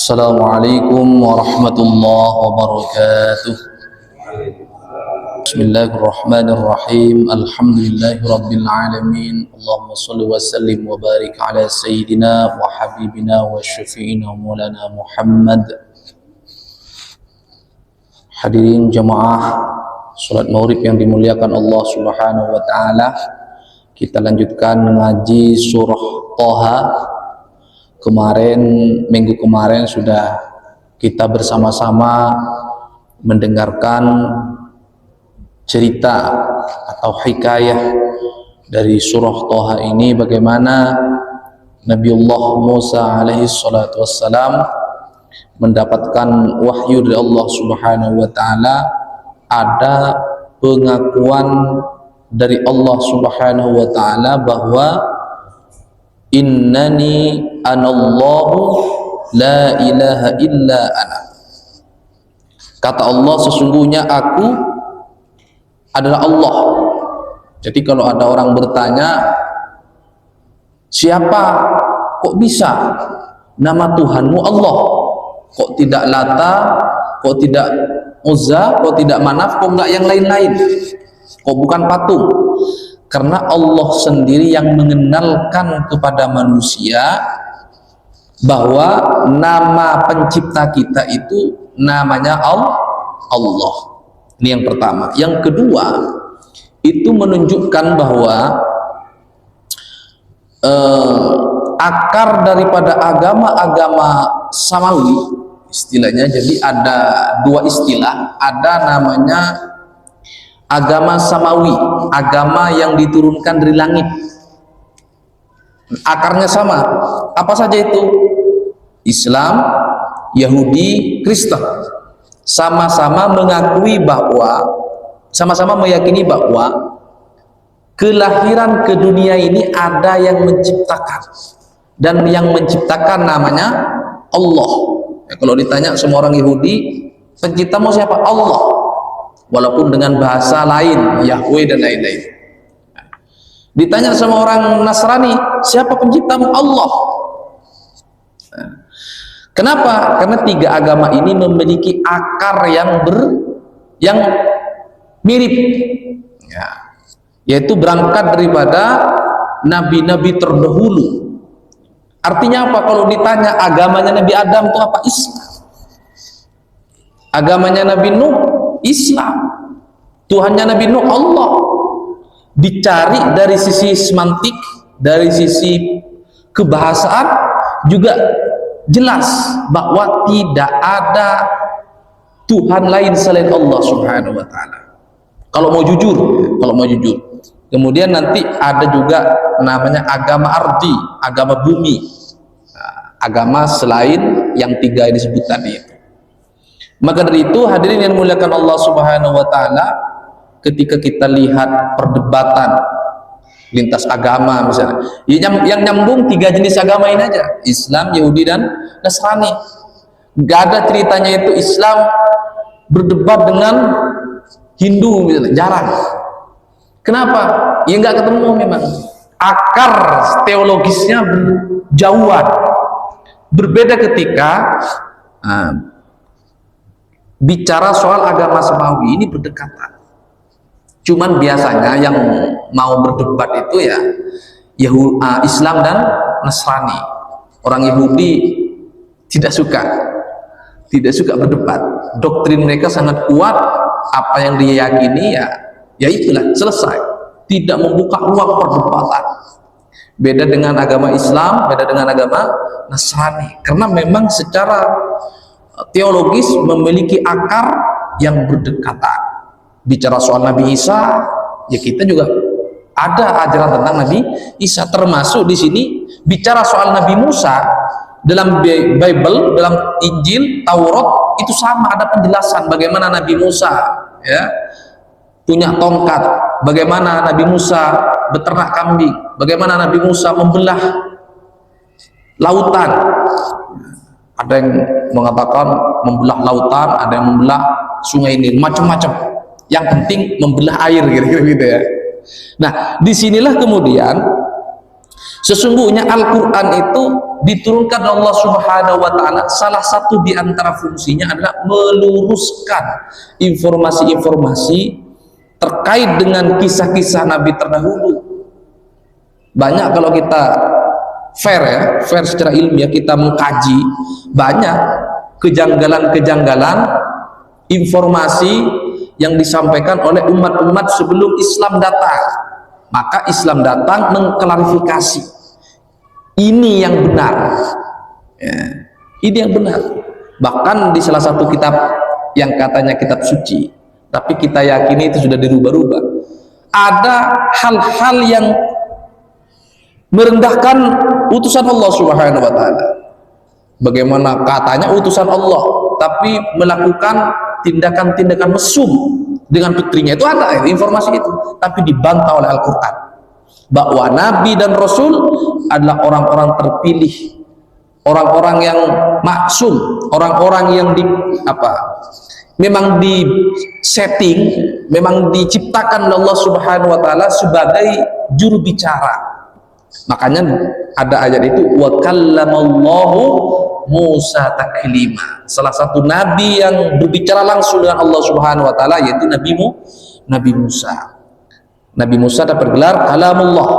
Assalamualaikum warahmatullahi wabarakatuh. Bismillahirrahmanirrahim. Alhamdulillahi rabbil alamin. Allahumma salli wa sallim wa barik ala sayyidina wa habibina wa syafi'ina maulana Muhammad. Hadirin jamaah salat maghrib yang dimuliakan Allah Subhanahu wa taala. Kita lanjutkan mengaji surah Thaha. Minggu kemarin sudah kita bersama-sama mendengarkan cerita atau hikayah dari surah Thaha ini, bagaimana Nabiullah Musa alaihi salatu wassalam mendapatkan wahyu dari Allah Subhanahu wa taala, ada pengakuan dari Allah Subhanahu wa taala bahwa innani anallahu la ilaha illa ana. Kata Allah, sesungguhnya aku adalah Allah. Jadi kalau ada orang bertanya, siapa, kok bisa nama Tuhanmu Allah, kok tidak Lata, kok tidak Uzza, kok tidak Manaf, kok enggak yang lain-lain, kok bukan patung? Karena Allah sendiri yang mengenalkan kepada manusia bahwa nama pencipta kita itu namanya Allah. Ini yang pertama. Yang kedua, itu menunjukkan bahwa akar daripada agama-agama samawi, istilahnya. Jadi ada dua istilah, ada namanya agama samawi, agama yang diturunkan dari langit. Akarnya sama. Apa saja itu? Islam, Yahudi, Kristen. Sama-sama mengakui bahwa, sama-sama meyakini bahwa kelahiran ke dunia ini ada yang menciptakan, dan yang menciptakan namanya Allah. Kalau ditanya semua orang Yahudi, penciptamu siapa? Allah. Walaupun dengan bahasa lain, Yahweh dan lain-lain. Ditanya sama orang Nasrani, siapa penciptamu? Allah. Kenapa? Karena tiga agama ini memiliki akar yang mirip, yaitu berangkat daripada nabi-nabi terdahulu. Artinya apa? Kalau ditanya agamanya Nabi Adam itu apa? Islam. Agamanya Nabi Nuh, Islam. Tuhannya Nabi Nuh, Allah. Dicari dari sisi semantik, dari sisi kebahasaan juga jelas bahwa tidak ada Tuhan lain selain Allah Subhanahu wa taala. Kalau mau jujur. Kemudian nanti ada juga namanya agama ardi, agama bumi. Agama selain yang tiga yang disebut tadi itu. Maka dari itu, hadirin yang dimuliakan Allah Subhanahu wa taala, ketika kita lihat perdebatan lintas agama misalnya, yang nyambung tiga jenis agama ini aja, Islam, Yahudi dan Nasrani. Gak ada ceritanya itu Islam berdebat dengan Hindu misalnya, jarang. Kenapa? Ya nggak ketemu memang. Akar teologisnya jauhan. Berbeda ketika bicara soal agama samawi, ini berdekatan. Cuman biasanya yang mau berdebat itu ya Islam dan Nasrani. Orang Yahudi tidak suka berdebat. Doktrin mereka sangat kuat, apa yang dia yakini ya itulah, selesai. Tidak membuka ruang perdebatan. Beda dengan agama Islam, beda dengan agama Nasrani. Karena memang secara teologis memiliki akar yang berdekatan. Bicara soal Nabi Isa, ya kita juga ada ajaran tentang Nabi Isa, termasuk di sini bicara soal Nabi Musa. Dalam Bible, dalam Injil, Taurat itu sama, ada penjelasan bagaimana Nabi Musa punya tongkat, bagaimana Nabi Musa beternak kambing, bagaimana Nabi Musa membelah lautan. Ada yang mengatakan membelah lautan, ada yang membelah sungai Nil, macam-macam. Yang penting membelah air, kira-kira gitu ya. Nah, disinilah kemudian Sesungguhnya Al-Quran itu diturunkan oleh Allah Subhanahu wa Ta'ala, salah satu di antara fungsinya adalah meluruskan informasi-informasi terkait dengan kisah-kisah Nabi terdahulu. Banyak kalau kita fair secara ilmiah, kita mengkaji banyak kejanggalan-kejanggalan informasi yang disampaikan oleh umat-umat sebelum Islam datang. Maka Islam datang mengklarifikasi ini yang benar, ya, ini yang benar. Bahkan di salah satu kitab yang katanya kitab suci, tapi kita yakini itu sudah dirubah-rubah, ada hal-hal yang merendahkan utusan Allah Subhanahu wa Ta'ala. Bagaimana katanya utusan Allah tapi melakukan tindakan-tindakan mesum dengan putrinya, itu ada informasi itu, tapi dibantah oleh Al-Quran bahwa Nabi dan Rasul adalah orang-orang terpilih, orang-orang yang maksum, orang-orang yang memang di setting, memang diciptakan oleh Allah Subhanahu wa Ta'ala sebagai juru bicara. Makanya ada ayat itu, wa kallamallahu Musa taklima. Salah satu nabi yang berbicara langsung dengan Allah Subhanahu wa Ta'ala yaitu Nabi Musa. Nabi Musa dapat gelar kalamullah,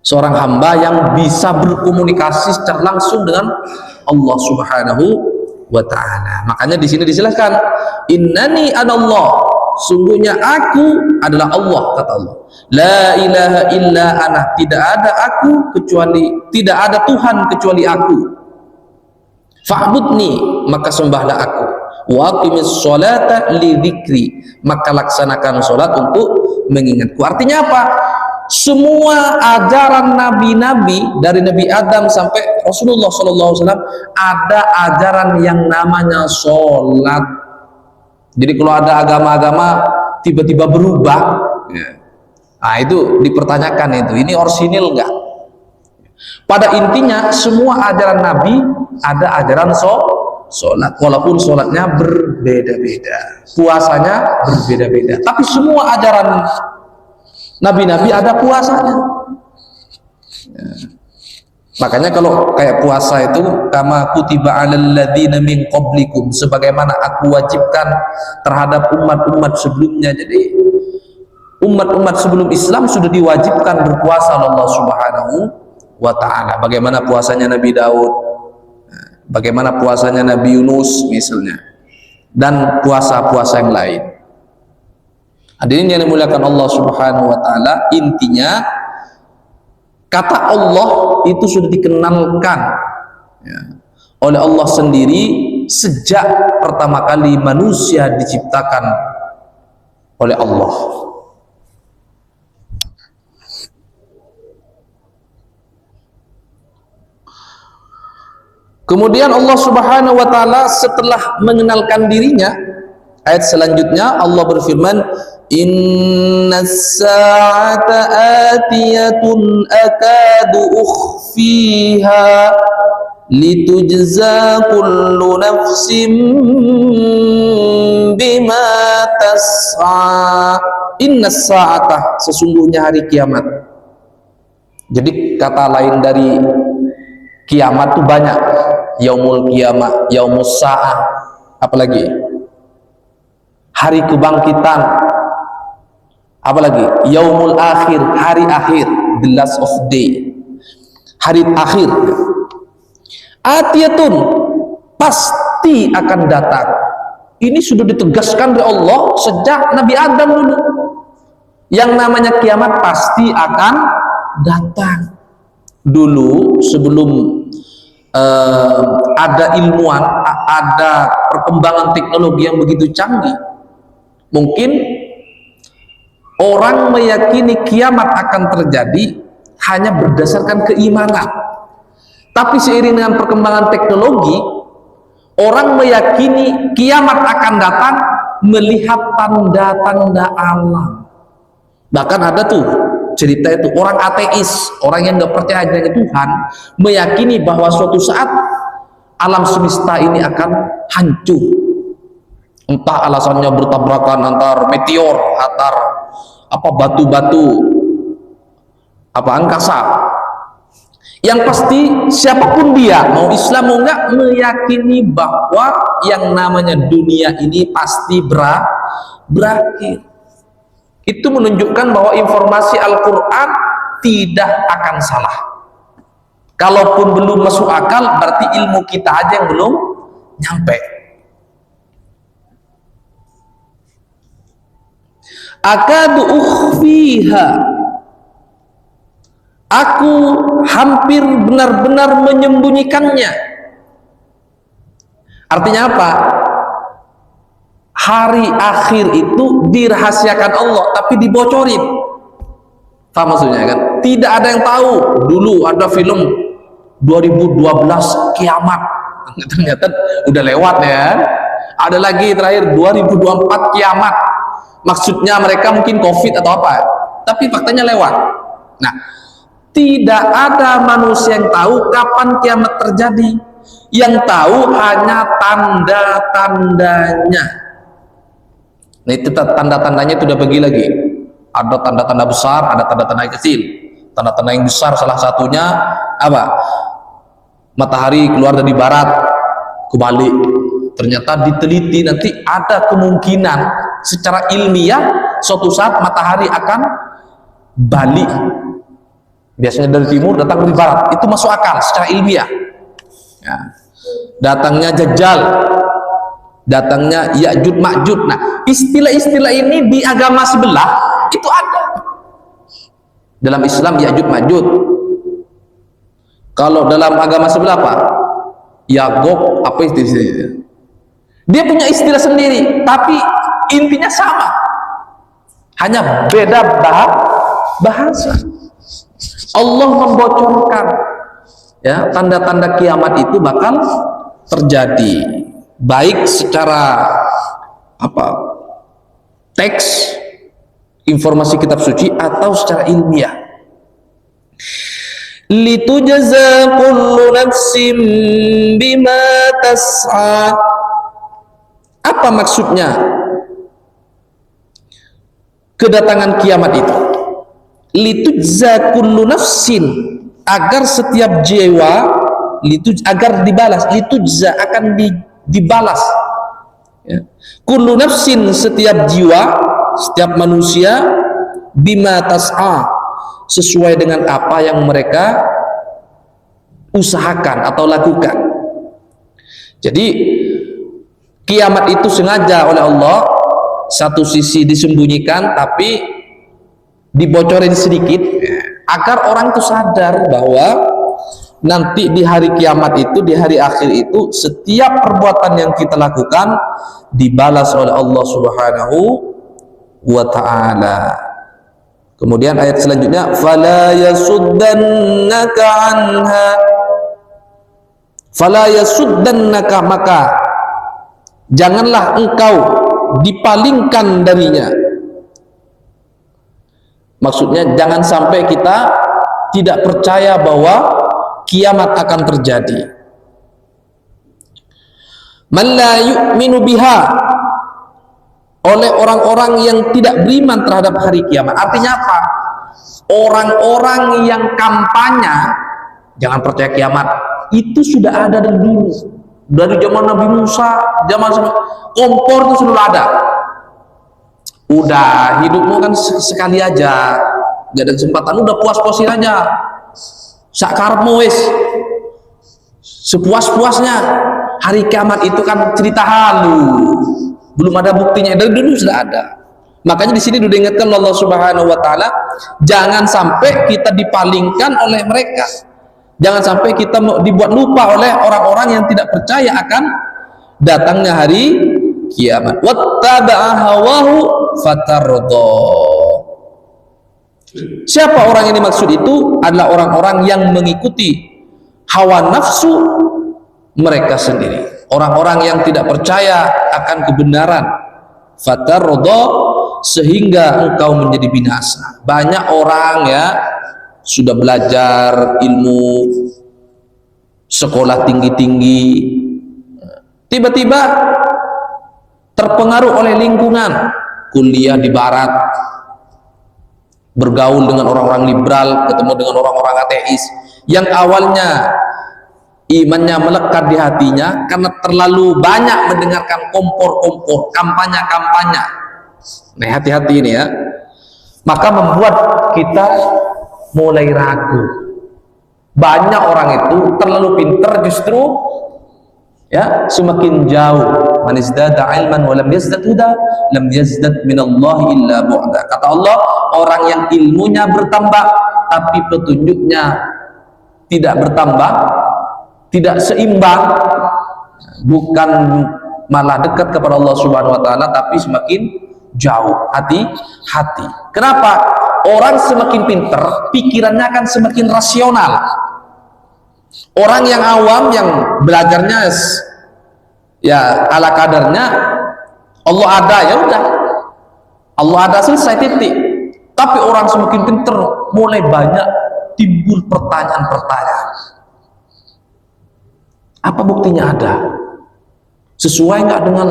seorang hamba yang bisa berkomunikasi secara langsung dengan Allah Subhanahu wa Ta'ala. Makanya di sini dijelaskan, innani anallah, sungguhnya aku adalah Allah, kata Allah. La ilaha illa ana, tidak ada aku kecuali, tidak ada Tuhan kecuali aku. Fa'budni, maka sembahlah aku. Wa aqimis sholata li dzikri, maka laksanakan sholat untuk mengingatku. Artinya apa? Semua ajaran nabi-nabi dari Nabi Adam sampai Rasulullah SAW ada ajaran yang namanya sholat. Jadi kalau ada agama-agama tiba-tiba berubah, ya, nah itu dipertanyakan, itu ini orisinil enggak? Pada intinya semua ajaran Nabi ada ajaran sholat, walaupun sholatnya berbeda-beda, puasanya berbeda-beda, tapi semua ajaran Nabi-Nabi ada puasanya. Ya. Makanya kalau kayak puasa itu, kama kutiba alal ladzina min qablikum, sebagaimana aku wajibkan terhadap umat-umat sebelumnya. Jadi umat-umat sebelum Islam sudah diwajibkan berpuasa oleh Allah Subhanahu wa Ta'ala. Bagaimana puasanya Nabi Daud, bagaimana puasanya Nabi Yunus misalnya, dan puasa-puasa yang lain. Hadirin yang dimuliakan Allah Subhanahu wa Ta'ala, intinya kata Allah itu sudah dikenalkan, ya, oleh Allah sendiri sejak pertama kali manusia diciptakan oleh Allah. Kemudian Allah Subhanahu wa Ta'ala setelah mengenalkan dirinya, ayat selanjutnya Allah berfirman, innas sa'ata atiyatun akadu ukhfiha litujza kullu nafsin bima tas'a. Innas sa'ata, sesungguhnya hari kiamat. Jadi kata lain dari kiamat itu banyak, yaumul kiamat, yaumus sa'ah, apalagi hari kebangkitan, apalagi yaumul akhir, hari akhir, the last of day, hari akhir. Atiyatun, pasti akan datang. Ini sudah ditegaskan oleh Allah sejak Nabi Adam dulu. Yang namanya kiamat pasti akan datang. Dulu sebelum ada ilmuwan, ada perkembangan teknologi yang begitu canggih, mungkin orang meyakini kiamat akan terjadi hanya berdasarkan keimanan. Tapi seiring dengan perkembangan teknologi, orang meyakini kiamat akan datang melihat tanda-tanda alam. Bahkan ada tuh cerita itu, orang ateis, orang yang nggak percaya adanya Tuhan, meyakini bahwa suatu saat alam semesta ini akan hancur. Entah alasannya bertabrakan antar meteor, antar batu-batu apa angkasa. Yang pasti siapapun dia, mau Islam mau enggak, meyakini bahwa yang namanya dunia ini pasti berakhir. Itu menunjukkan bahwa informasi Al-Quran tidak akan salah. Kalaupun belum masuk akal, berarti ilmu kita aja yang belum nyampe. Akadu ukhfiha, aku hampir benar-benar menyembunyikannya. Artinya apa? Hari akhir itu dirahasiakan Allah, tapi dibocorin. Paham maksudnya kan? Tidak ada yang tahu. Dulu ada film 2012 kiamat, ternyata udah lewat ya. Ada lagi terakhir 2024 kiamat. Maksudnya mereka mungkin COVID atau apa, tapi faktanya lewat. Nah, tidak ada manusia yang tahu kapan kiamat terjadi. Yang tahu hanya tanda-tandanya. Nah, itu tanda-tandanya itu udah bagi lagi. Ada tanda-tanda besar, ada tanda-tanda yang kecil. Tanda-tanda yang besar salah satunya apa? Matahari keluar dari barat, kebalik. Ternyata diteliti nanti ada kemungkinan secara ilmiah suatu saat matahari akan balik. Biasanya dari timur datang dari barat. Itu masuk akal secara ilmiah. Ya. Datangnya Dajjal, datangnya Ya'juj Ma'juj. Nah, istilah-istilah ini di agama sebelah itu ada. Dalam Islam Ya'juj Ma'juj. Kalau dalam agama sebelah apa? Yagog, apa istilahnya? Dia punya istilah sendiri, tapi intinya sama. Hanya beda bahasa. Allah membocorkan ya tanda-tanda kiamat itu bakal terjadi, baik secara apa teks informasi kitab suci atau secara ilmiah. Litujza kullu nafsin bima tas'a. Apa maksudnya kedatangan kiamat itu? Litujza kullu nafsin, agar setiap jiwa agar dibalas, litujza akan dibalas ya. Kullu nafsin, setiap jiwa, setiap manusia, bima tas'a, sesuai dengan apa yang mereka usahakan atau lakukan. Jadi kiamat itu sengaja oleh Allah satu sisi disembunyikan tapi dibocorin sedikit agar orang itu sadar bahwa nanti di hari kiamat itu, di hari akhir itu, setiap perbuatan yang kita lakukan dibalas oleh Allah Subhanahu wa ta'ala. Kemudian ayat selanjutnya, fala yasuddannaka anha, fala yasuddannaka, maka janganlah engkau dipalingkan darinya. Maksudnya jangan sampai kita tidak percaya bahwa kiamat akan terjadi. Man la yu'minu biha, oleh orang-orang yang tidak beriman terhadap hari kiamat. Artinya apa? Orang-orang yang kampanye jangan percaya kiamat itu sudah ada dari dulu. Dari zaman Nabi Musa, zaman kompor itu sudah ada. Udah hidupmu kan sekali aja, gak ada kesempatan, udah puas-puasin aja, sakarepmu wis, sepuas-puasnya. Hari kiamat itu kan cerita halu, belum ada buktinya, dari dulu sudah ada. Makanya di sini sudah diingatkan Allah Subhanahu wa ta'ala, jangan sampai kita dipalingkan oleh mereka, jangan sampai kita dibuat lupa oleh orang-orang yang tidak percaya akan datangnya hari kiamat. Wattaba'a hawahu fatardo. Siapa orang yang dimaksud itu? Adalah orang-orang yang mengikuti hawa nafsu mereka sendiri, orang-orang yang tidak percaya akan kebenaran. Fatardo, sehingga engkau menjadi binasa. Banyak orang ya sudah belajar ilmu, sekolah tinggi-tinggi, tiba-tiba terpengaruh oleh lingkungan, kuliah di barat, bergaul dengan orang-orang liberal, ketemu dengan orang-orang ateis yang awalnya imannya melekat di hatinya karena terlalu banyak mendengarkan kompor-kompor, kampanye-kampanye. Nah, hati-hati ini ya. Maka membuat kita mulai ragu. Banyak orang itu terlalu pintar justru ya, semakin jauh. Man izdada ilman wa lam yazdad huda lam yazdad minallahi illa bu'da. Kata Allah, orang yang ilmunya bertambah tapi petunjuknya tidak bertambah, tidak seimbang, bukan malah dekat kepada Allah Subhanahu wa taala tapi semakin jauh. Hati-hati. Kenapa? Orang semakin pintar, pikirannya akan semakin rasional. Orang yang awam, yang belajarnya ya ala kadarnya, Allah ada, ya udah, Allah ada, selesai, titik. Tapi orang semakin pintar, mulai banyak timbul pertanyaan-pertanyaan. Apa buktinya ada? Sesuai nggak dengan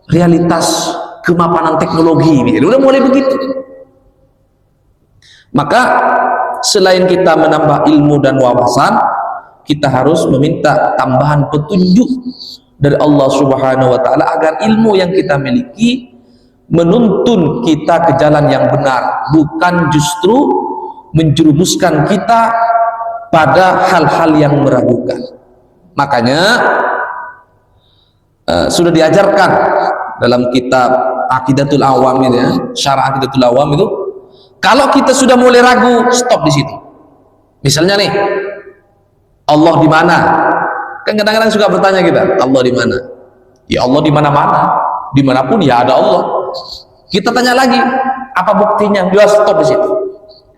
realitas kemapanan teknologi? Udah mulai begitu. Maka selain kita menambah ilmu dan wawasan, kita harus meminta tambahan petunjuk dari Allah Subhanahu wa taala agar ilmu yang kita miliki menuntun kita ke jalan yang benar, bukan justru menjerumuskan kita pada hal-hal yang meragukan. Makanya sudah diajarkan dalam kitab Aqidatul Awam ini ya, Syarah Aqidatul Awam itu, kalau kita sudah mulai ragu, stop di situ. Misalnya nih, Allah di mana? Kan kadang-kadang suka bertanya kita, Allah di mana? Ya Allah di mana-mana, dimanapun ya ada Allah. Kita tanya lagi, apa buktinya? Dia stop di situ.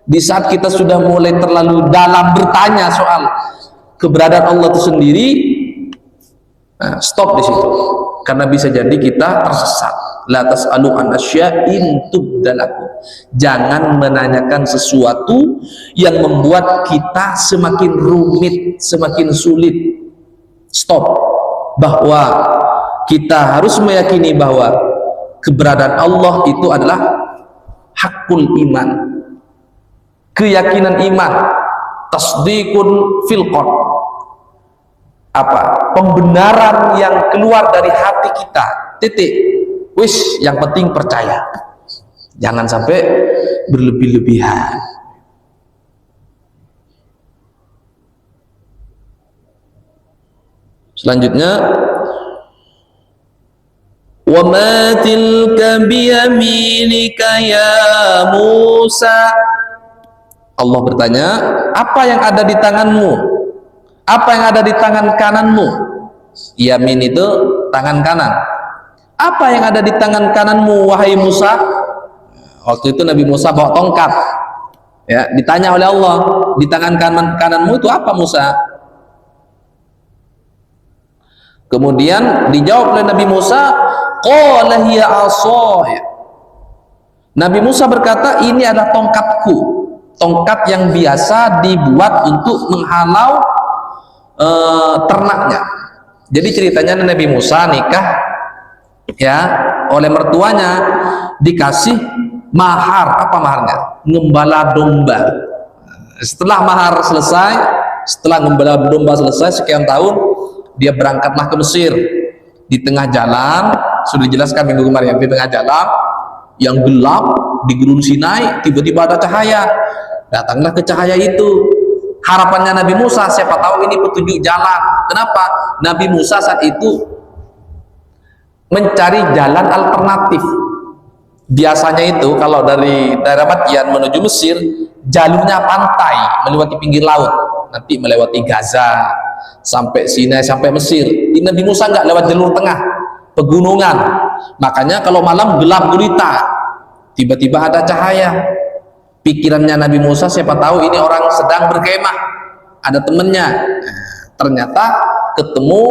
Di saat kita sudah mulai terlalu dalam bertanya soal keberadaan Allah itu sendiri, nah, stop di situ. Karena bisa jadi kita tersesat. La tas'alu an asya'in tubdalakum. Jangan menanyakan sesuatu yang membuat kita semakin rumit, semakin sulit. Stop. Bahwa kita harus meyakini bahwa keberadaan Allah itu adalah hakul iman, keyakinan iman, tasdiqun fil qalb, apa, pembenaran yang keluar dari hati kita, titik. Wis, yang penting percaya, jangan sampai berlebih-lebihan. Selanjutnya, wa ma tilka biyaminika ya Musa. Allah bertanya, apa yang ada di tanganmu? Apa yang ada di tangan kananmu? Yamin itu tangan kanan. Apa yang ada di tangan kananmu wahai Musa? Waktu itu Nabi Musa bawa tongkat. Ya, ditanya oleh Allah, di tangan kananmu itu apa Musa? Kemudian dijawab oleh Nabi Musa, qala hiya 'ashaya. Nabi Musa berkata, ini adalah tongkatku, tongkat yang biasa dibuat untuk menghalau ternaknya. Jadi ceritanya Nabi Musa nikah ya oleh mertuanya, dikasih mahar. Apa maharnya? Ngembala domba. Setelah mahar selesai, setelah ngembala domba selesai sekian tahun, dia berangkatlah ke Mesir. Di tengah jalan, sudah dijelaskan minggu kemarin, di tengah jalan yang gelap di Gunung Sinai, tiba-tiba ada cahaya. Datanglah ke cahaya itu. Harapannya Nabi Musa, siapa tahu ini petunjuk jalan. Kenapa? Nabi Musa saat itu mencari jalan alternatif. Biasanya itu kalau dari daerah Madian menuju Mesir, jalurnya pantai, melewati pinggir laut, nanti melewati Gaza, sampai Sinai, sampai Mesir. Di Nabi Musa nggak lewat jalur tengah, pegunungan. Makanya kalau malam gelap gulita, tiba-tiba ada cahaya. Pikirannya Nabi Musa, siapa tahu ini orang sedang berkemah, ada temennya. Ternyata ketemu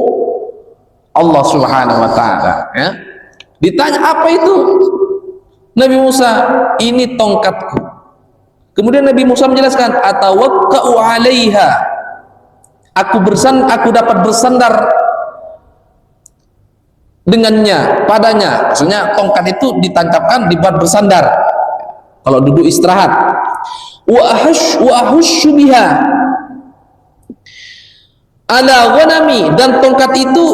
Allah Subhanahu wa taala ya. Ditanya, apa itu? Nabi Musa, ini tongkatku. Kemudian Nabi Musa menjelaskan, atawakka'u 'alaiha. Aku dapat bersandar dengannya, padanya. Maksudnya tongkat itu ditancapkan, dibuat bersandar. kalau duduk istirahat. Wa ahushu biha ala ghanami, dan tongkat itu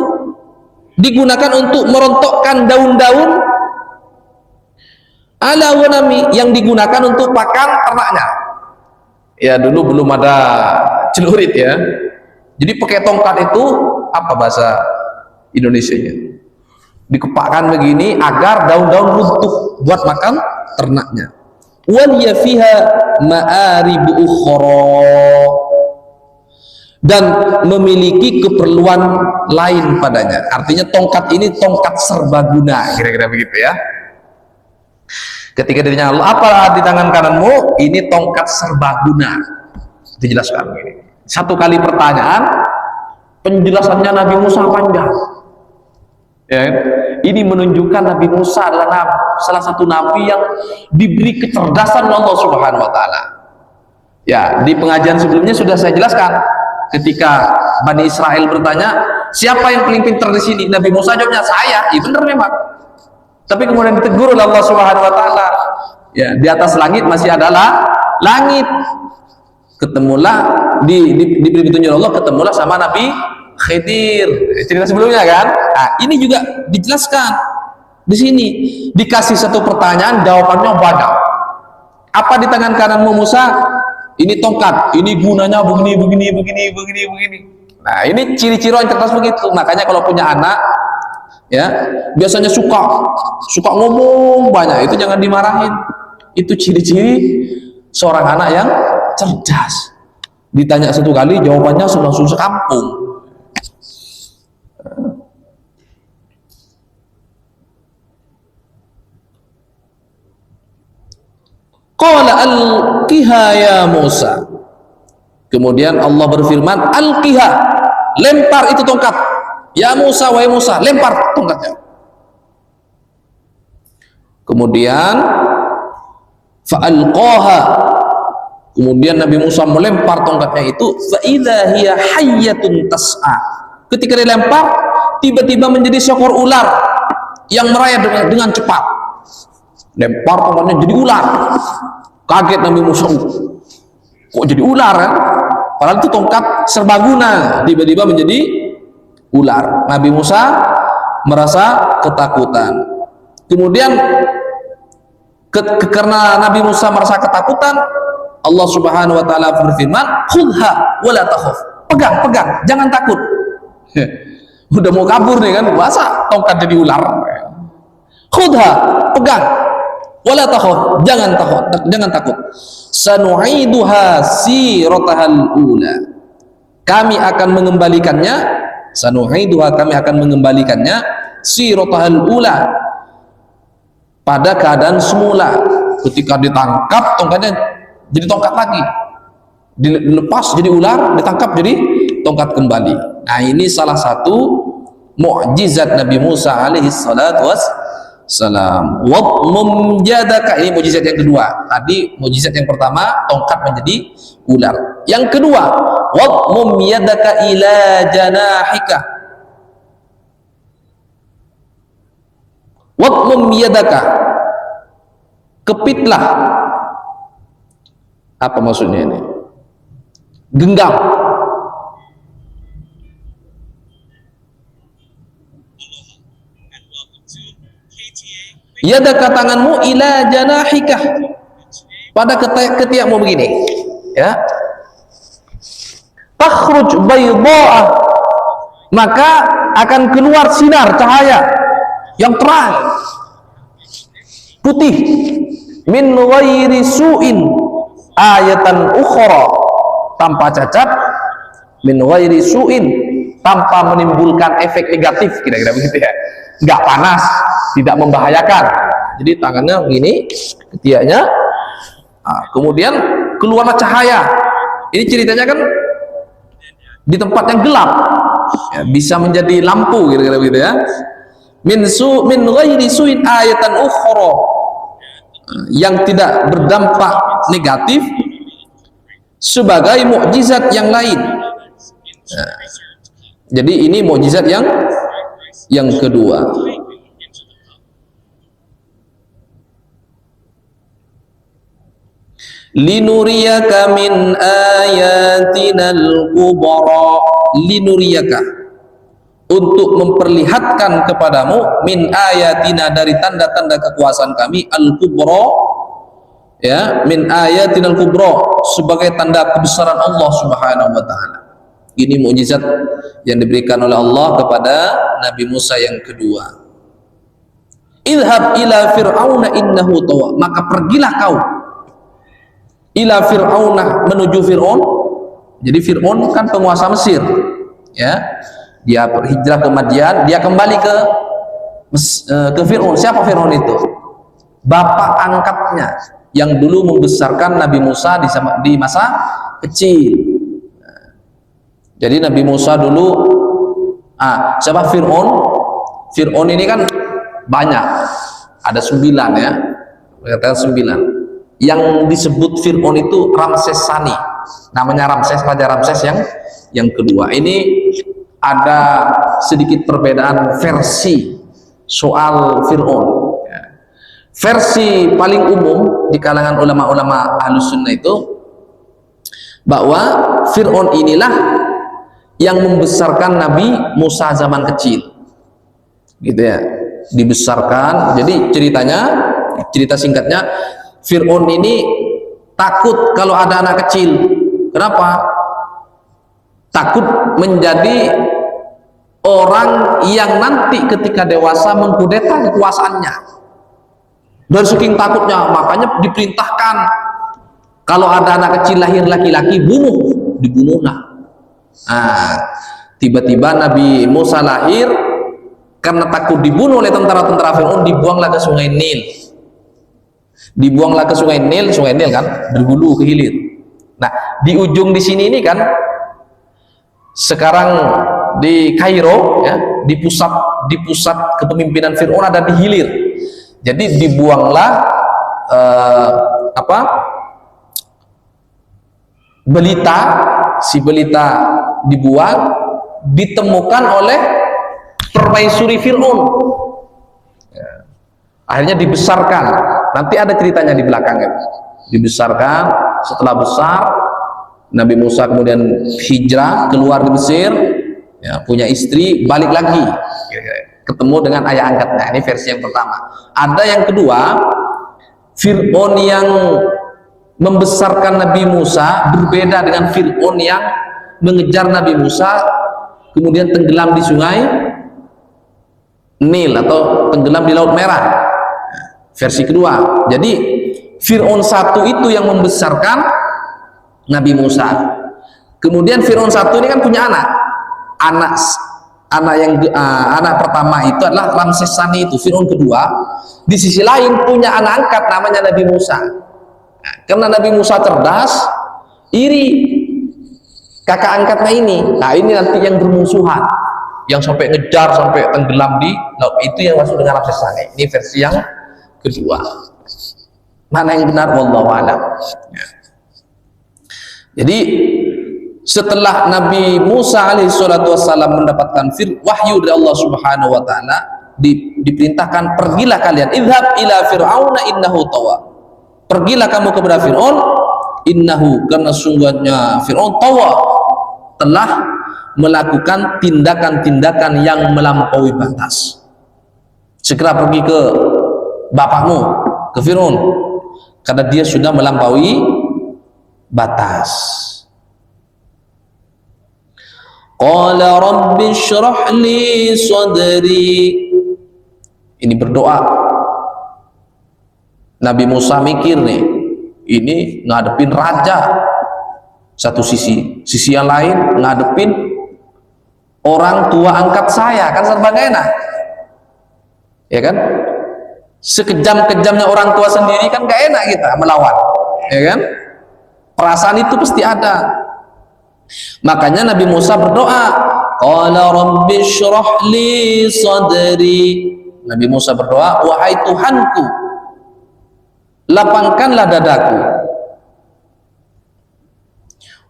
digunakan untuk merontokkan daun-daun ala ghanami, yang digunakan untuk pakan ternaknya. Ya, dulu belum ada celurit ya, jadi pakai tongkat itu, apa bahasa Indonesianya, dikepakkan begini agar daun-daun runtuh buat makan ternaknya. Waliya fiha ma'aribu ukhra, dan memiliki keperluan lain padanya. Artinya tongkat ini tongkat serbaguna, kira-kira begitu ya. Ketika ditanya Allah, apa di tangan kananmu? Ini tongkat serbaguna. Dijelaskan ini. Satu kali pertanyaan, penjelasannya Nabi Musa panjang. Ya, ini menunjukkan Nabi Musa adalah salah satu nabi yang diberi kecerdasan oleh Allah Subhanahu wa taala. Ya, di pengajian sebelumnya sudah saya jelaskan, ketika Bani Israel bertanya, siapa yang paling pintar di sini? Nabi Musa jawabnya, saya. Iya benar memang. Tapi kemudian ditegur oleh Allah Subhanahu wa taala. Ya, di atas langit masih adalah langit. Ketemulah diberi petunjuk Allah, ketemulah sama Nabi Khidir, cerita sebelumnya kan. Nah, ini juga dijelaskan di sini, dikasih satu pertanyaan, jawabannya banyak. Apa di tangan kananmu Musa? Ini tongkat, ini gunanya begini. Nah, ini ciri-ciri orang cerdas begitu. Makanya kalau punya anak ya, biasanya suka ngomong banyak, itu jangan dimarahin. Itu ciri-ciri seorang anak yang cerdas. Ditanya satu kali, jawabannya langsung sekampung. Qala alqiha ya Musa. Kemudian Allah berfirman, alqiha, lempar itu tongkat. Ya Musa, wahai Musa, lempar tongkatnya. Kemudian fa'alqaha, kemudian Nabi Musa melempar tongkatnya itu, fa idza hiya hayyatun tas'a. Ketika dilempar, tiba-tiba menjadi seekor ular yang merayap dengan cepat. Lempar tongkatnya jadi ular. Kaget Nabi Musa, kok jadi ular kan? Padahal itu tongkat serbaguna, tiba-tiba menjadi ular. Nabi Musa merasa ketakutan. Kemudian karena Nabi Musa merasa ketakutan, Allah Subhanahu wa taala berfirman, khudha wala takhaf. Pegang, jangan takut. Udah mau kabur nih kan, masa tongkat jadi ular? Khudha, pegang. Wala takhaf, jangan takut. Sanu'iduha siratahal ula. Kami akan mengembalikannya, siratahal ula, pada keadaan semula. Ketika ditangkap, tongkatnya jadi tongkat lagi. Dilepas jadi ular, ditangkap jadi tongkat kembali. Nah, ini salah satu mukjizat Nabi Musa alaihi salatu wassalam. Wadmum jadaka, ini mukjizat yang kedua. Tadi mukjizat yang pertama tongkat menjadi ular. Yang kedua, wadmum yadaka ila janahika. Wadmum yadaka, kepitlah. Apa maksudnya ini? Genggam. Yadaka, tanganmu, ila janahika, pada ketiakmu begini ya. Takhruj baydha'a, maka akan keluar sinar cahaya yang terang putih, min ghairi su'in ayatan ukhra, tanpa cacat, min ghairi su'in, tanpa menimbulkan efek negatif, kira-kira begitu ya. Nggak panas, tidak membahayakan. Jadi tangannya begini, ketiaknya, kemudian keluarlah cahaya. Ini ceritanya kan di tempat yang gelap ya, bisa menjadi lampu, kira-kira begitu ya. Min ghairi su'in ayatan ukhra, yang tidak berdampak negatif, sebagai mukjizat yang lain. Nah, jadi ini mukjizat yang kedua. linuriyaka min ayatinal kubra, linuriyaka, untuk memperlihatkan kepadamu, min ayatina, dari tanda-tanda kekuasaan kami, al kubra, ya, min ayatinal kubra, sebagai tanda kebesaran Allah Subhanahu wa taala. Ini mukjizat yang diberikan oleh Allah kepada Nabi Musa yang kedua. Idhab ila fir'auna innahu tawa, maka pergilah kau ila fir'auna, menuju Fir'aun. Jadi Fir'aun kan penguasa Mesir, ya, dia berhijrah ke Madian, dia kembali ke Fir'aun. Siapa Fir'aun itu? Bapak angkatnya yang dulu membesarkan Nabi Musa di masa kecil. Jadi Nabi Musa dulu, siapa Fir'aun? Fir'aun ini kan banyak, ada 9, ya, katakan 9. Yang disebut Fir'aun itu Ramses Sani, namanya Ramses, Raja Ramses yang kedua. Ini ada sedikit perbedaan versi soal Fir'aun. Versi paling umum di kalangan ulama-ulama Ahlus Sunnah itu bahwa Fir'aun inilah yang membesarkan Nabi Musa zaman kecil, gitu ya, dibesarkan. Jadi cerita singkatnya, Fir'aun ini takut kalau ada anak kecil. Kenapa? Takut menjadi orang yang nanti ketika dewasa mengkudeta kekuasaannya. Dari saking takutnya, makanya diperintahkan kalau ada anak kecil lahir laki-laki, dibunuh. Tiba-tiba Nabi Musa lahir, karena takut dibunuh oleh tentara-tentara Fir'aun, dibuanglah ke Sungai Nil. Dibuanglah ke Sungai Nil kan berhulu ke hilir. Nah, di ujung di sini ini kan, sekarang di Kairo, ya, di pusat kepemimpinan Fir'aun ada di hilir. Jadi dibuanglah belita, si belita dibuang, ditemukan oleh permaisuri Fir'aun, ya. Akhirnya dibesarkan. Nanti ada ceritanya di belakangnya. Dibesarkan, setelah besar Nabi Musa kemudian hijrah keluar di Mesir, ya, punya istri, balik lagi, ketemu dengan ayah angkatnya. Ini versi yang pertama. Ada yang kedua, Fir'aun yang membesarkan Nabi Musa berbeda dengan Fir'aun yang mengejar Nabi Musa kemudian tenggelam di Sungai Nil atau tenggelam di Laut Merah. Versi kedua. Jadi Fir'aun satu itu yang membesarkan Nabi Musa. Kemudian Fir'aun satu ini kan punya anak pertama itu adalah Ramses Sani, itu Fir'aun kedua. Di sisi lain punya anak angkat namanya Nabi Musa. Karena Nabi Musa cerdas, iri kakak angkatnya ini. Nah, ini nanti yang bermusuhan, yang sampai ngejar sampai tenggelam di laut, itu yang masuk dengan Ramses Sani. Ini versi yang kedua. Mana yang benar, wallahu a'lam. Jadi setelah Nabi Musa alaihissalatu wassalam mendapatkan wahyu dari Allah Subhanahu wa taala, diperintahkan, pergilah kalian, idhab ila fir'auna innahu tawa, pergilah kamu kepada Fir'aun, innahu, karena sungguhnya Fir'aun tawa, telah melakukan tindakan-tindakan yang melampaui batas. Segera pergi ke bapakmu, ke Fir'aun, karena dia sudah melampaui batas. Qala rabbi shrah li sadri. Ini berdoa. Nabi Musa mikir nih, ini ngadepin raja satu sisi yang lain ngadepin orang tua angkat saya, kan serba gak enak, ya kan? Sekejam-kejamnya orang tua sendiri kan gak enak kita melawan, ya kan? Perasaan itu pasti ada. Makanya Nabi Musa berdoa, qala rabbi shrah li sadri. Nabi Musa berdoa, wahai Tuhanku, lapangkanlah dadaku,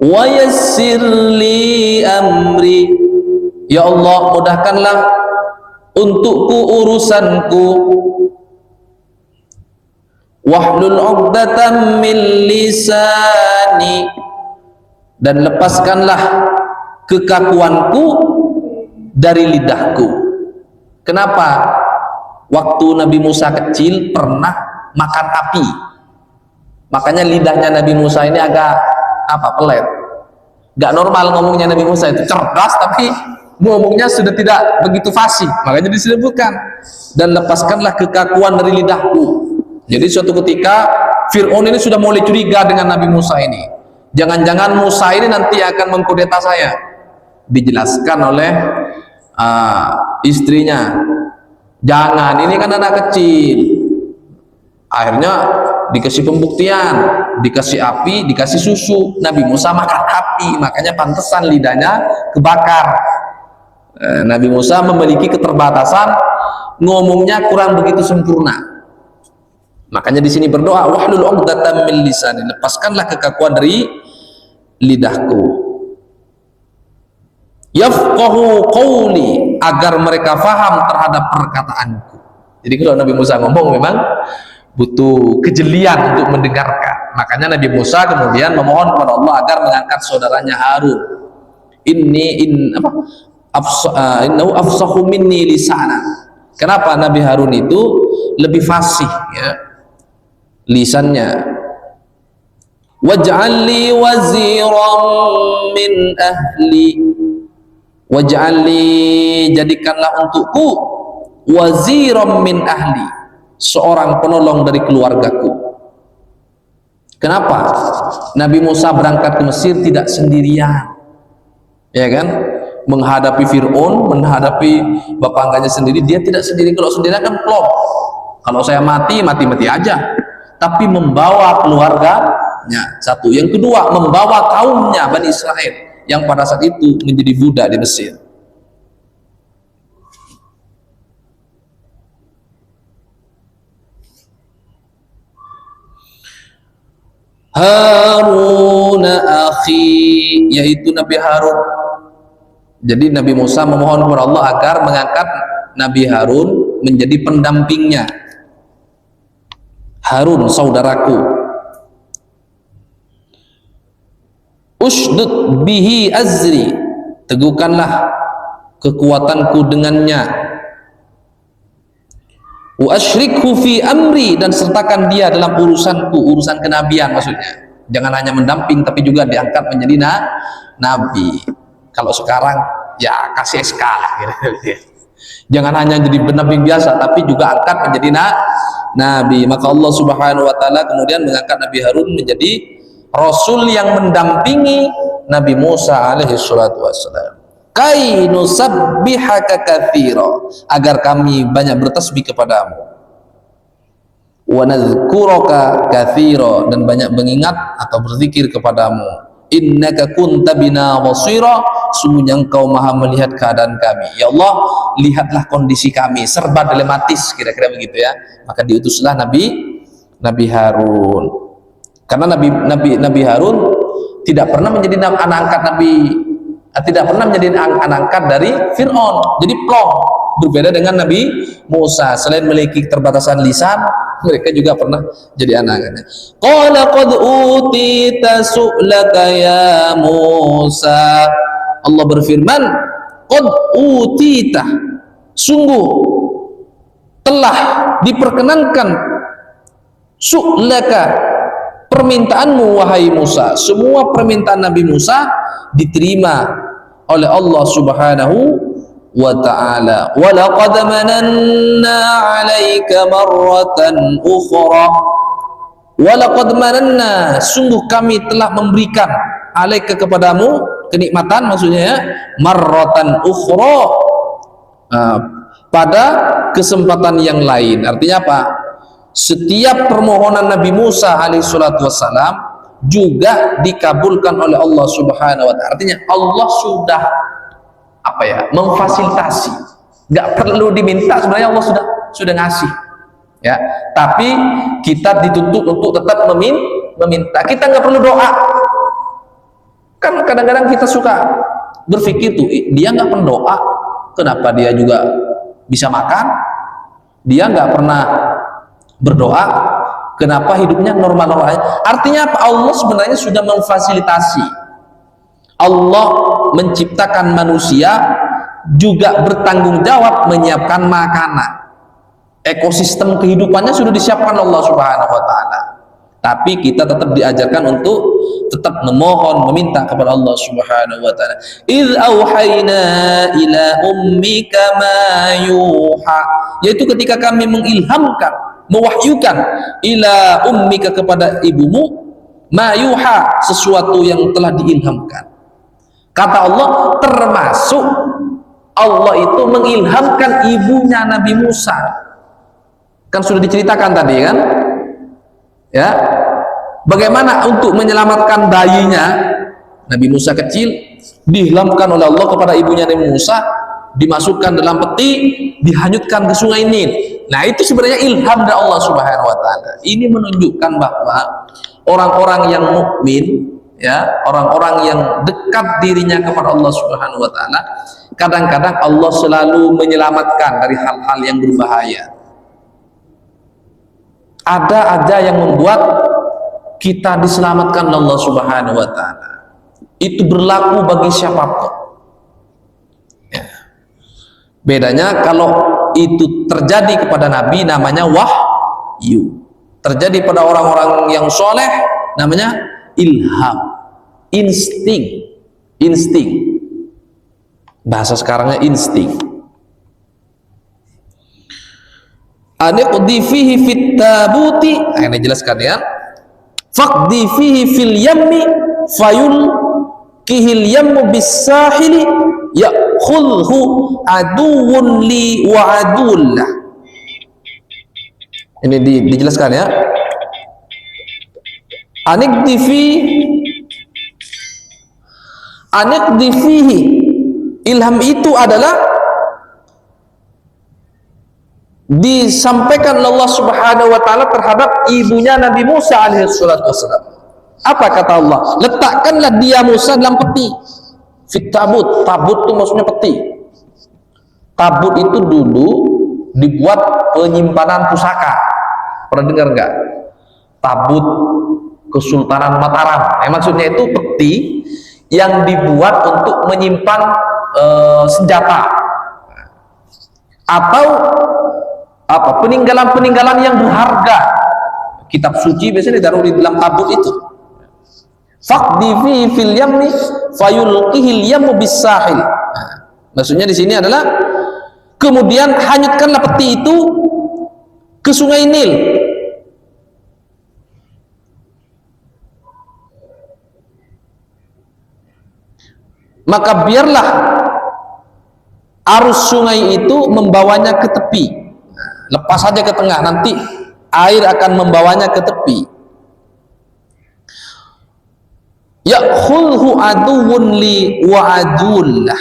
wa yassir li amri, ya Allah mudahkanlah untukku urusanku, wahlul 'uqdatam min lisani, dan lepaskanlah kekakuanku dari lidahku. Kenapa? Waktu Nabi Musa kecil pernah makan api, makanya lidahnya Nabi Musa ini agak pelet, gak normal ngomongnya. Nabi Musa itu cerdas tapi ngomongnya sudah tidak begitu fasih, makanya disebutkan dan lepaskanlah kekakuan dari lidahku. Jadi suatu ketika Fir'aun ini sudah mulai curiga dengan Nabi Musa ini, jangan-jangan Musa ini nanti akan mengkudeta saya. Dijelaskan oleh istrinya, jangan, ini kan anak kecil. Akhirnya dikasih pembuktian, dikasih api, dikasih susu. Nabi Musa makan api, makanya pantesan lidahnya kebakar. Nabi Musa memiliki keterbatasan, ngomongnya kurang begitu sempurna. Makanya di sini berdoa, wahlul 'uqdatam min lisani, lepaskanlah kekakuan dari lidahku. Yafqahu qawli, agar mereka faham terhadap perkataanku. Jadi kalau Nabi Musa ngomong memang butuh kejelian untuk mendengarkan. Makanya Nabi Musa kemudian memohon kepada Allah agar mengangkat saudaranya Harun. Innahu afsahu minni lisana. Kenapa? Nabi Harun itu lebih fasih ya lisannya. Waj'al li waziran min ahli, waj'al li, jadikanlah untukku, waziran min ahli, seorang penolong dari keluargaku. Kenapa? Nabi Musa berangkat ke Mesir tidak sendirian, ya kan? Menghadapi Fir'aun, menghadapi bapak angkatnya sendiri, dia tidak sendiri. Kalau sendirian kan plong, kalau saya mati aja. Tapi membawa keluarganya, satu. Yang kedua, membawa kaumnya Bani Israel yang pada saat itu menjadi budak di Mesir. Harun akhi, yaitu Nabi Harun. Jadi Nabi Musa memohon kepada Allah agar mengangkat Nabi Harun menjadi pendampingnya. Harun saudaraku, ushdud bihi azri, teguhkanlah kekuatanku dengannya. Wa asyrikhu fi amri, dan sertakan dia dalam urusanku, urusan kenabian maksudnya. Jangan hanya mendamping tapi juga diangkat menjadi nabi. Kalau sekarang ya kasih SK lah gitu. Jangan hanya jadi nabi biasa tapi juga angkat menjadi nabi. Maka Allah Subhanahu wa taala kemudian mengangkat Nabi Harun menjadi rasul yang mendampingi Nabi Musa alaihi salatu wassalam. Kai nusabbihaka katsira, agar kami banyak bertasbih kepadamu. Wa nadhkuraka katsira, dan banyak mengingat atau berzikir kepadamu. Innaka kunta bina basira, sungguhnya engkau maha melihat keadaan kami. Ya Allah, lihatlah kondisi kami serba dilematis, kira-kira begitu ya. Maka diutuslah Nabi Harun. Karena Nabi Harun tidak pernah menjadi anak angkat anak angkat dari Fir'aun. Jadi plong. Berbeda dengan Nabi Musa, selain memiliki keterbatasan lisan, mereka juga pernah jadi anak-anaknya. Qala qad utita su'laka ya Musa. Allah berfirman, qad utita, sungguh telah diperkenankan su'laka, permintaanmu wahai Musa. Semua permintaan Nabi Musa diterima oleh Allah Subhanahu wa ta'ala. Wa laqad mananna 'alaika marratan ukhra. Wa laqad mananna, sungguh kami telah memberikan, 'alaika, kepadamu, kenikmatan maksudnya ya, marratan ukhra, pada kesempatan yang lain. Artinya apa? Setiap permohonan Nabi Musa alaihissalatu wassalam juga dikabulkan oleh Allah Subhanahu wa ta'ala. Artinya Allah sudah memfasilitasi, nggak perlu diminta, sebenarnya Allah sudah ngasih ya. Tapi kita dituntut untuk tetap meminta. Kita nggak perlu doa. Kan kadang-kadang kita suka berpikir tuh, dia nggak berdoa, kenapa dia juga bisa makan? Dia nggak pernah berdoa, Kenapa hidupnya normal-normal aja? Artinya apa? Allah sebenarnya sudah memfasilitasi. Allah menciptakan manusia juga bertanggung jawab menyiapkan makanan. Ekosistem kehidupannya sudah disiapkan Allah Subhanahu wa taala. Tapi kita tetap diajarkan untuk tetap memohon, meminta kepada Allah Subhanahu wa taala. Idz auhayna ila ummika ma yuha, yaitu ketika kami mengilhamkan, mewahyukan ila ummika kepada ibumu, ma yuha, sesuatu yang telah diilhamkan. Kata Allah, termasuk Allah itu mengilhamkan ibunya Nabi Musa. Kan sudah diceritakan tadi kan? Ya, bagaimana untuk menyelamatkan bayinya Nabi Musa kecil, diilhamkan oleh Allah kepada ibunya Nabi Musa, dimasukkan dalam peti, dihanyutkan ke sungai Nil. Nah, itu sebenarnya ilham dari Allah Subhanahu wa taala. Ini menunjukkan bahwa orang-orang yang mukmin, ya, orang-orang yang dekat dirinya kepada Allah Subhanahu wa taala, kadang-kadang Allah selalu menyelamatkan dari hal-hal yang berbahaya. Ada aja yang membuat kita diselamatkan oleh Allah Subhanahu wa taala. Itu berlaku bagi siapapun. Ya. Bedanya kalau itu terjadi kepada Nabi namanya wahyu. Terjadi pada orang-orang yang soleh namanya ilham, insting. Bahasa sekarangnya insting. Aniqdi fihi fit tabuti, ini jelaskan ya. Faqdi fihi fil yammi fayul kihil yammu bis sahili ya'khudhu aduwwun li wa aduwullah. Ini dijelaskan ya. Aniqdi fihi, ilham itu adalah disampaikan Allah Subhanahu wa taala terhadap ibunya Nabi Musa alaihi salatu wassalam. Apa kata Allah? Letakkanlah dia Musa dalam peti. Fit tabut. Tabut itu maksudnya peti. Tabut itu dulu dibuat penyimpanan pusaka. Pernah dengar enggak? Tabut Kesultanan Mataram. Maksudnya itu peti yang dibuat untuk menyimpan senjata atau apa, peninggalan-peninggalan yang berharga. Kitab suci biasanya ditaruh di dalam tabut itu. Faqdi fi fil yammi fayulqihil yammu bis sahil. Maksudnya di sini adalah kemudian hanyutkanlah peti itu ke sungai Nil. Maka biarlah arus sungai itu membawanya ke tepi. Lepas saja ke tengah, nanti air akan membawanya ke tepi. Ya'khudhu aduwwun li wa adullah.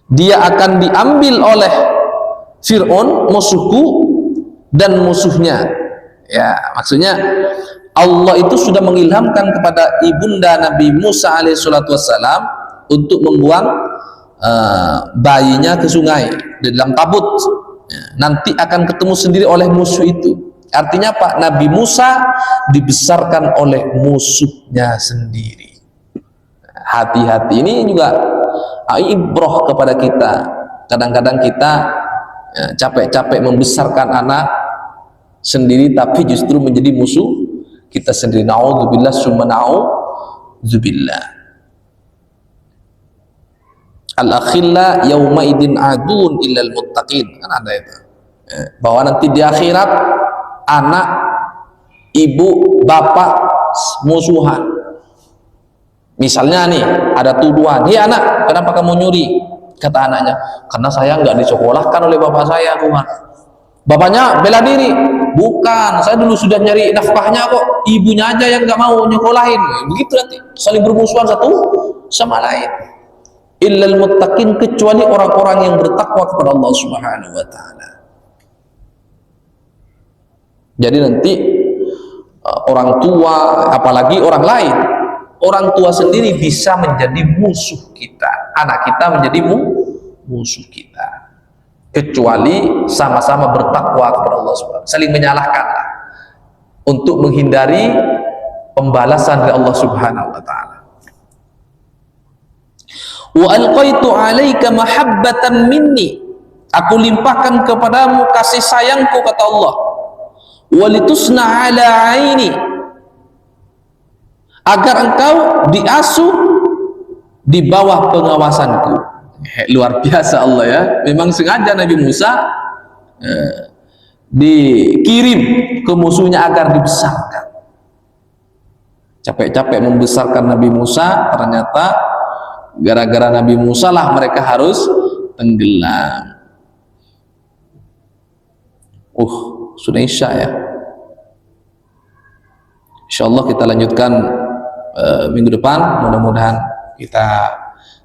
Dia akan diambil oleh Fir'aun, musuhku dan musuhnya. Ya, maksudnya Allah itu sudah mengilhamkan kepada ibunda Nabi Musa alaihissalatu wassalam untuk membuang bayinya ke sungai di dalam tabut. Nanti akan ketemu sendiri oleh musuh itu. Artinya apa? Nabi Musa dibesarkan oleh musuhnya sendiri. Hati-hati, ini juga ibrah kepada kita. Kadang-kadang kita capek-capek membesarkan anak sendiri, tapi justru menjadi musuh kita sendiri. Na'udzubillah summa na'udzubillah. Al-akhilla yawma idin adun illal muttaqin, kan ada itu. Bahwa nanti di akhirat anak, ibu, bapak musuhan. Misalnya nih ada tuduhan, "Hei anak, kenapa kamu nyuri?" Kata anaknya, "Karena saya nggak disekolahkan oleh bapak saya, Tuhan." Bapaknya bela diri, "Bukan, saya dulu sudah nyari nafkahnya kok, ibunya aja yang nggak mau nyekolahin." Begitu nanti saling bermusuhan satu sama lain. Illal muttaqin, kecuali orang-orang yang bertakwa kepada Allah Subhanahu wa taala. Jadi nanti orang tua, apalagi orang lain, orang tua sendiri bisa menjadi musuh kita, anak kita menjadi musuh kita. kecuali sama-sama bertakwa kepada Allah Subhanahu wa ta'ala, saling menyalahkan untuk menghindari pembalasan dari Allah Subhanahu wa ta'ala. Wa alqaitu 'alaika mahabbatan minni, aku limpahkan kepadamu kasih sayangku, kata Allah. Walitusna 'ala 'aini, agar engkau diasuh di bawah pengawasanku. Luar biasa Allah ya, memang sengaja Nabi Musa dikirim ke musuhnya agar dibesarkan. Capek-capek membesarkan Nabi Musa, ternyata gara-gara Nabi Musa lah mereka harus tenggelam. Sudah Isya ya. Insyaallah kita lanjutkan minggu depan, mudah-mudahan kita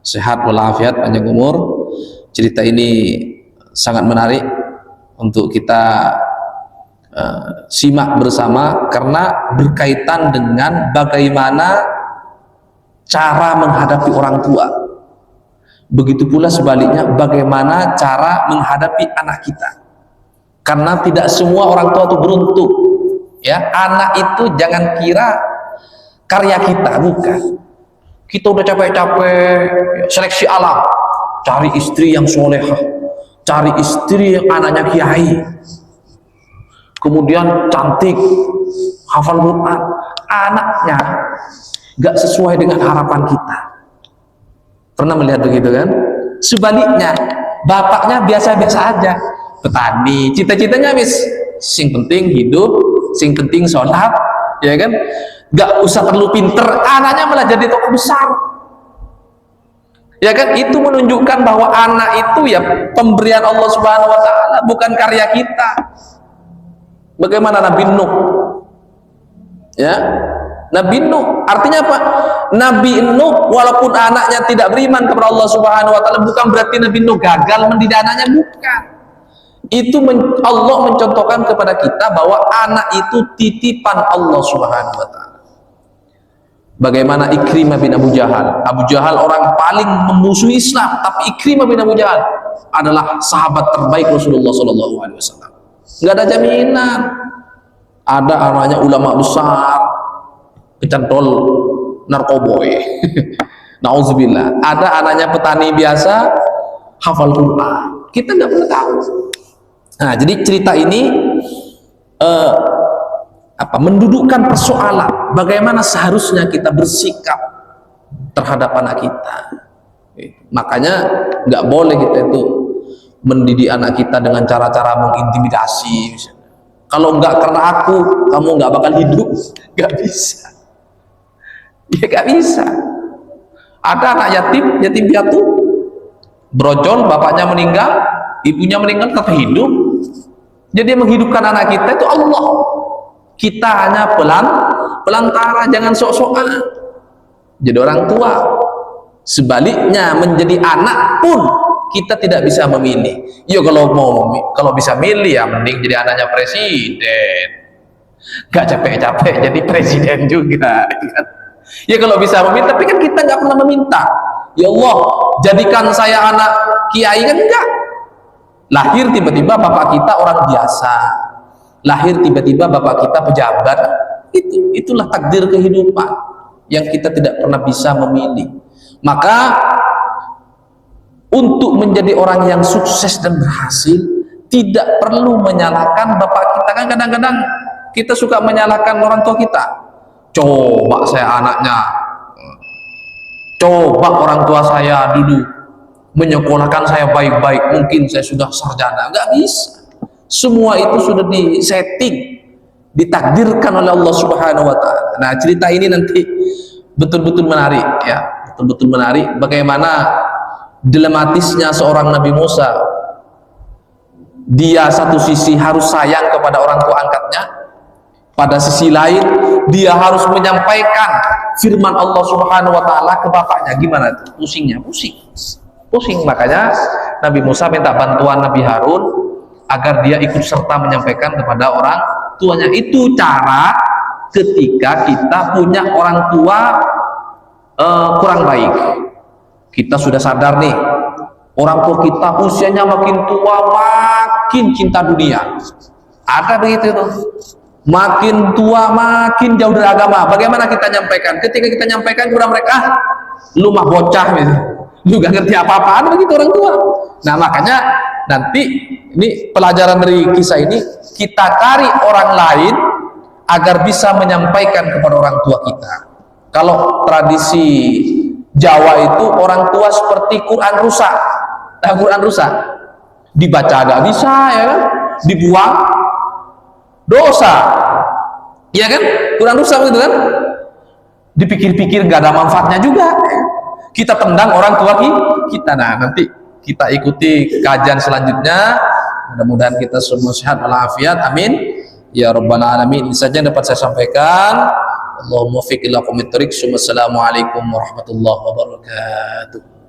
sehat walafiat, panjang umur. Cerita ini sangat menarik untuk kita simak bersama karena berkaitan dengan bagaimana cara menghadapi orang tua. Begitu pula sebaliknya, bagaimana cara menghadapi anak kita. Karena tidak semua orang tua itu beruntung. Ya, anak itu jangan kira karya kita, bukan. Kita udah capek-capek seleksi alam, cari istri yang solehah, cari istri yang anaknya kiai, kemudian cantik, hafal Quran, anaknya gak sesuai dengan harapan kita. Pernah melihat begitu kan? Sebaliknya, bapaknya biasa-biasa aja, petani, cita-citanya sing penting hidup, sing penting sholat, ya kan? Gak usah perlu pinter, anaknya malah jadi tokoh besar, ya kan? Itu menunjukkan bahwa anak itu ya pemberian Allah Subhanahu wa ta'ala, bukan karya kita. Bagaimana Nabi Nuh, ya, Nabi Nuh artinya apa? Nabi Nuh walaupun anaknya tidak beriman kepada Allah Subhanahu wa ta'ala, bukan berarti Nabi Nuh gagal mendidik anaknya, bukan. Itu Allah mencontohkan kepada kita bahwa anak itu titipan Allah Subhanahu wa ta'ala. Bagaimana Ikrimah bin Abu Jahal. Abu Jahal orang paling memusuhi Islam, tapi Ikrimah bin Abu Jahal adalah sahabat terbaik Rasulullah SAW. Nggak ada jaminan. Ada anaknya ulama besar, kecantol narkoboy. Nauzubillah. Ada anaknya petani biasa, hafal Quran. Kita nggak pernah tahu. Nah, jadi cerita ini mendudukkan persoalan bagaimana seharusnya kita bersikap terhadap anak kita. Makanya nggak boleh kita itu mendidik anak kita dengan cara-cara mengintimidasi misalnya. Kalau nggak karena aku, kamu nggak bakal hidup, nggak bisa. Ya nggak bisa. Ada anak yatim piatu, brojol, bapaknya meninggal, ibunya meninggal, tetap hidup. Jadi yang menghidupkan anak kita itu Allah. Kita hanya pelantara, jangan sok-sokan jadi orang tua. Sebaliknya menjadi anak pun kita tidak bisa memilih. Ya kalau bisa milih ya mending jadi anaknya presiden, gak capek-capek jadi presiden juga. Ya kalau bisa meminta, tapi kan kita nggak pernah meminta. Ya Allah, jadikan saya anak kiai, kan enggak. Lahir tiba-tiba bapak kita orang biasa, lahir tiba-tiba bapak kita pejabat, itulah takdir kehidupan yang kita tidak pernah bisa memilih. Maka untuk menjadi orang yang sukses dan berhasil tidak perlu menyalahkan bapak kita. Kan kadang-kadang kita suka menyalahkan orang tua kita. Coba saya anaknya, coba orang tua saya dulu menyekolahkan saya baik-baik, mungkin saya sudah sarjana. Nggak bisa. Semua itu sudah disetting, ditakdirkan oleh Allah Subhanahu wa ta'ala. Nah, cerita ini nanti betul-betul menarik ya, betul-betul menarik bagaimana dilematisnya seorang Nabi Musa. Dia satu sisi harus sayang kepada orang tua angkatnya, pada sisi lain dia harus menyampaikan firman Allah Subhanahu wa ta'ala ke bapaknya. Gimana tuh? Pusingnya, pusing. Makanya Nabi Musa minta bantuan Nabi Harun agar dia ikut serta menyampaikan kepada orang tuanya. Itu cara ketika kita punya orang tua kurang baik. Kita sudah sadar nih, Orang tua kita usianya makin tua, makin cinta dunia. Ada begitu tuh. Makin tua, makin jauh dari agama. Bagaimana kita nyampaikan? Ketika kita nyampaikan kepada mereka, lu mah bocah gitu. Lu gak ngerti apa-apa. Ada begitu orang tua. Nah makanya nanti ini pelajaran dari kisah ini, kita cari orang lain agar bisa menyampaikan kepada orang tua kita. Kalau tradisi Jawa itu orang tua seperti Quran rusak. Nah, Quran rusak, dibaca gak bisa, ya kan? Dibuang dosa, ya kan? Quran rusak gitu kan? Dipikir-pikir gak ada manfaatnya juga. Kita tendang orang tua kita. Nah nanti kita ikuti kajian selanjutnya. Mudah-mudahan kita semua sehat walafiat. Amin ya rabbal alamin. Ini saja yang dapat saya sampaikan. Allahumma fiq ila qomit thoriq. Assalamualaikum warahmatullahi wabarakatuh.